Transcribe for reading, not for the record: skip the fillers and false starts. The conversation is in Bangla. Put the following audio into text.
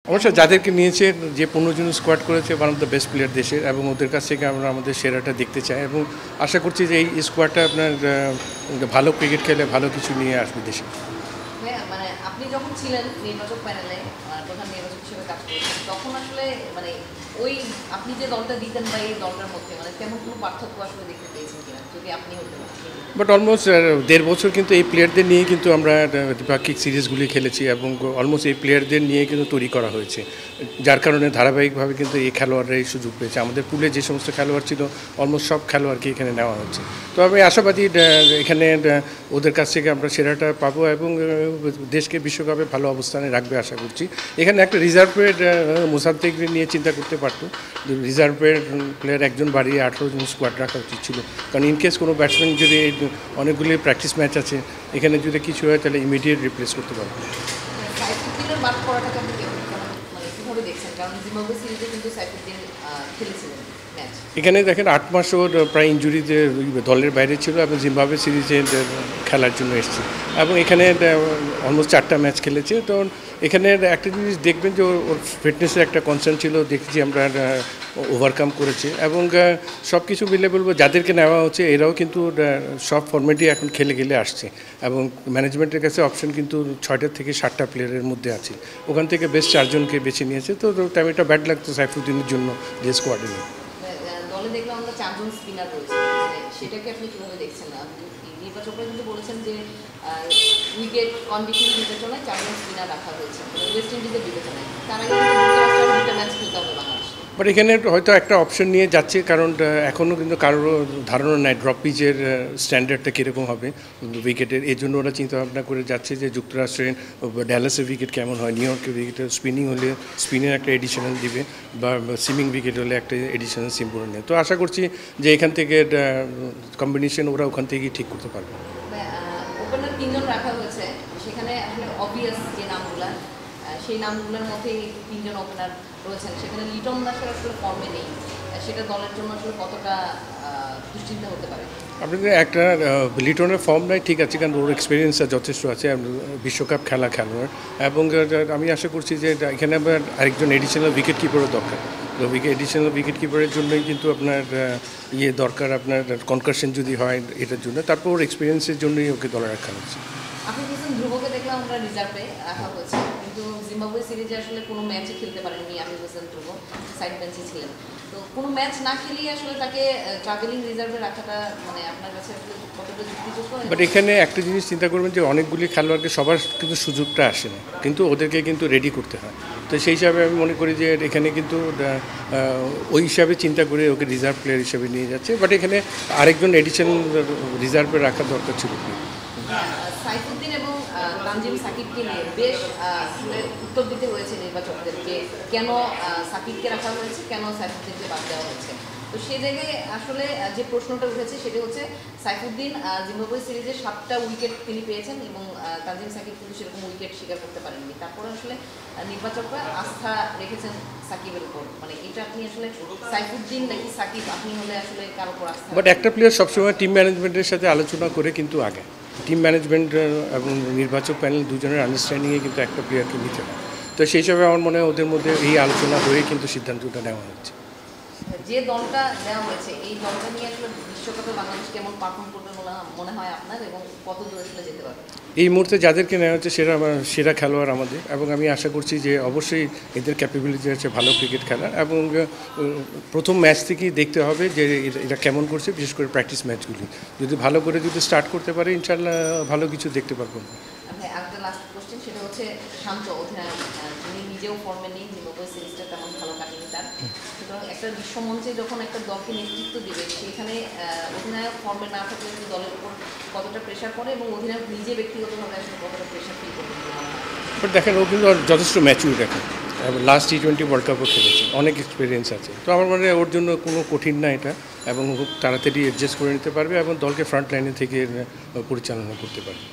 অবশ্যই যাদেরকে নিয়েছে, যে 15 জন স্কোয়াড করেছে, one of the best player দেশের, এবং ওদের কাছ থেকে আমরা আমাদের সেরাটা দেখতে চাই এবং আশা করছি যে এই স্কোয়াডটা আপনার ভালো ক্রিকেট খেলে ভালো কিছু নিয়ে আসবে দেশে। মানে আপনি যখন ছিলেন নির্বাচক প্যানেলে প্রধান নির্বাচক হিসেবে কাজ করেছেন, তখন আসলে মানে ওই আপনি যে দলটা দিতেন বা এই দলটার মধ্যে মানে তেমন কোনো পার্থক্য আসলে দেখতে পেয়েছেন কিনা, যদি আপনি হতেন? বাট অলমোস্ট 1.5 বছর কিন্তু এই প্লেয়ারদের নিয়ে কিন্তু আমরা দ্বিপাক্ষিক সিরিজগুলি খেলেছি এবং অলমোস্ট এই প্লেয়ারদের নিয়ে কিন্তু তৈরি করা হয়েছে, যার কারণে ধারাবাহিকভাবে কিন্তু এই খেলোয়াড়রা এই সুযোগ পেয়েছে। আমাদের পুলে যে সমস্ত খেলোয়াড় ছিল অলমোস্ট সব খেলোয়াড়কে এখানে নেওয়া হচ্ছে। তো আমি আশাবাদী এখানে ওদের কাছ থেকে আমরা সেরাটা পাবো এবং দেশকে বিশ্বকাপে ভালো অবস্থানে রাখবে আশা করছি। এখানে একটা রিজার্ভের মোসাদ্দেককে নিয়ে চিন্তা করতে পারতো, রিজার্ভের প্লেয়ার একজন বাড়িয়ে 18 জন স্কোয়াড রাখা উচিত ছিল, কারণ ইনকেস কোনো ব্যাটসম্যান যদি অনেকগুলি প্র্যাকটিস ম্যাচ আছে, এখানে যদি কিছু হয় তাহলে ইমিডিয়েট রিপ্লেস করতে পারবে। এখানে দেখেন 8 মাস ওর প্রায় ইঞ্জুরিতে দলের বাইরে ছিল এবং জিম্বাবুয়ে সিরিজে খেলার জন্য এসেছে এবং এখানে অলমোস্ট 4টা ম্যাচ খেলেছে। তো এখানে একটা জিনিস দেখবেন যে ওর ফিটনেসের একটা কনসার্ন ছিল, দেখছি আমরা ওভারকাম করেছে এবং সব কিছু মিলে বলবো যাদেরকে নেওয়া হচ্ছে এরাও কিন্তু সব ফর্মেটই এখন খেলে আসছে এবং ম্যানেজমেন্টের কাছে অপশন কিন্তু 6টা থেকে 7টা প্লেয়ারের মধ্যে আছে, ওখান থেকে বেস্ট 4 জনকে বেছে নিয়েছে। তো এটা ব্যাড লাগতো সাইফুদ্দিনের জন্য যে স্কোয়াডে নিয়ে। দলে দেখলাম আমরা 4 জন স্পিনার রয়েছে, সেটাকে আপনি কিভাবে দেখছেন? নির্বাচকরা কিন্তু বলেছেন যে উইকেট কন্ডিশন বিবেচনায় 4 জন স্পিনার রাখা হয়েছে ওয়েস্ট ইন্ডিজের বিবেচনায়, তারা কিন্তু দুটো ম্যাচ খেলতে হবে বাংলাদেশ। বাট এখানে হয়তো একটা অপশন নিয়ে যাচ্ছে, কারণ এখনও কিন্তু কারোর ধারণা নাই ড্রপ পিচের স্ট্যান্ডার্ডটা কীরকম হবে উইকেটের। এই জন্য ওরা চিন্তা ভাবনা করে যাচ্ছে যে যুক্তরাষ্ট্রের ড্যালাসের উইকেট কেমন হয়, নিউ ইয়র্কের উইকেটের স্পিনিং হলে স্পিনের একটা এডিশনাল দিবে বা সিমিং উইকেট হলে একটা এডিশনাল সিম করে নেয়। তো আশা করছি যে এখান থেকে কম্বিনেশন ওরা ওখান থেকেই ঠিক করতে পারবে। ওপেনার 3 জন রাখা হয়েছে, সেখানে আসলে অবভিয়াস যে নামগুলো সেই নামগুলোর মধ্যেই 3 জন ওপেনার রয়েছেন, সেখানে লিটন দাসের আসলে ফর্মে নেই, সেটা দলের জন্য আসলে কতটা দুশ্চিন্তা হতে পারে? আপনাদের একটা লিটনের ফর্ম নাই, ঠিক আছে, কারণ ওর এক্সপিরিয়েন্সটা যথেষ্ট আছে, বিশ্বকাপ খেলোয়াড় এবং আমি আশা করছি যে এখানে আবার আরেকজন এডিশনাল উইকেট কিপারও দরকার। তো এডিশনাল উইকেট কিপারের জন্যই কিন্তু আপনার দরকার, আপনার কনকারশন যদি হয় এটার জন্য, তারপর ওর এক্সপিরিয়েন্সের জন্যই ওকে দলে রাখা হচ্ছে। আপনি বলছেন ধ্রুবকে দেখলাম আমরা রিজার্ভে রাখা হয়েছে, কিন্তু জিম্বাবুয়ে সিরিজে আসলে কোনো ম্যাচই খেলতে পারেননি আমি বলছেন ধ্রুব, সাইড বেঞ্চে ছিলেন। তো কোনো ম্যাচ না খেলেই আসলে তাকে ট্রাভেলিং রিজার্ভে রাখাটা মানে আপনার কাছে আসলে কতটা যুক্তিযুক্ত? বাট এখানে একটা জিনিস চিন্তা করবেন যে অনেকগুলি খেলোয়াড়কে সবার কিন্তু সুযোগটা আসে না, কিন্তু ওদেরকে কিন্তু রেডি করতে হয়। তো সেই হিসাবে আমি মনে করি যে এখানে কিন্তু ওই হিসাবে চিন্তা করে ওকে রিজার্ভ প্লেয়ার হিসেবে নিয়ে যাচ্ছে, বাট এখানে আরেকজন এডিশনাল রিজার্ভে রাখার দরকার ছিল। সাইফুদ্দিন এবং তানজিম সাকিবকে নিয়ে বেশ উত্তর দিতে হয়েছে নির্বাচকদের যে কেন সাকিবকে রাখা হয়েছে, কেন সাইফুদ্দিনকে বাদ দেওয়া হয়েছে। তো সেই জায়গায় আসলে যে প্রশ্নটা উঠেছে সেটা হচ্ছে সাইফুদ্দিন জিম্বাবুয়ে সিরিজে 7টা উইকেট তিনি পেয়েছেন এবং তানজিম সাকিব কিন্তু সেরকম উইকেট স্বীকার করতে পারেননি। তারপরে আসলে নির্বাচকরা আস্থা রেখেছেন সাকিবের উপর, মানে এটা আপনি আসলে সাইফুদ্দিন নাকি সাকিব, আপনি হলে আসলে কার উপর আস্থা? বাট একটা প্লেয়ার সবসময় টিম ম্যানেজমেন্টের সাথে আলোচনা করে কিন্তু আগে টিম ম্যানেজমেন্ট এবং নির্বাচক প্যানেল দুজনের আন্ডারস্ট্যান্ডিংয়ে কিন্তু একটা প্লেয়ারকে নিতে হয়। তো সেই হিসাবে আমার মনে হয় ওদের মধ্যে এই আলোচনা হয়ে কিন্তু সিদ্ধান্তটা নেওয়া হচ্ছে। যে দলটা দেওয়া হয়েছে এই দলটা নিয়ে আসলে বিশ্বকাপে বাংলাদেশ কেমন পারফর্ম করবে মনে হয় আপনার, এবং কত দূর আসলে যেতে পারবে? এই মুহূর্তে যাদেরকে নেওয়া হচ্ছে সেরা খেলোয়াড় আমাদের, এবং আমি আশা করছি যে অবশ্যই এদের ক্যাপাবিলিটি আছে ভালো ক্রিকেট খেলার, এবং প্রথম ম্যাচ থেকেই দেখতে হবে যে এরা কেমন করছে, বিশেষ করে প্র্যাকটিস ম্যাচগুলি যদি ভালো করে যদি স্টার্ট করতে পারে ইনশাল্লাহ ভালো কিছু দেখতে পারবো। একটা লাস্ট কোশ্চেন, সেটা হচ্ছে শান্ত অধিনায়ক, তিনি নিজেও ফর্মে নেই, জিম্বাবুয়ে সিরিজটা তেমন ভালো কাটেনি তার, সুতরাং একটা বিশ্বমঞ্চে যখন একটা দলকে নেতৃত্ব দিবে সেখানে অধিনায়ক ফর্মে না থাকলে দলের উপর কতটা প্রেশার পড়ে এবং অধিনায়ক নিজে ব্যক্তিগতভাবে আসলে কতটা প্রেশার ফিল করবে? বাট দেখেন ও কিন্তু যথেষ্ট ম্যাচিউর, দেখেন লাস্ট T20 ওয়ার্ল্ড কাপও খেলেছে, অনেক এক্সপিরিয়েন্স আছে। তো আমার মনে হয় ওর জন্য কোনো কঠিন না এটা, এবং খুব তাড়াতাড়ি অ্যাডজাস্ট করে নিতে পারবে এবং দলকে ফ্রন্ট লাইনে থেকে পরিচালনা করতে পারবে।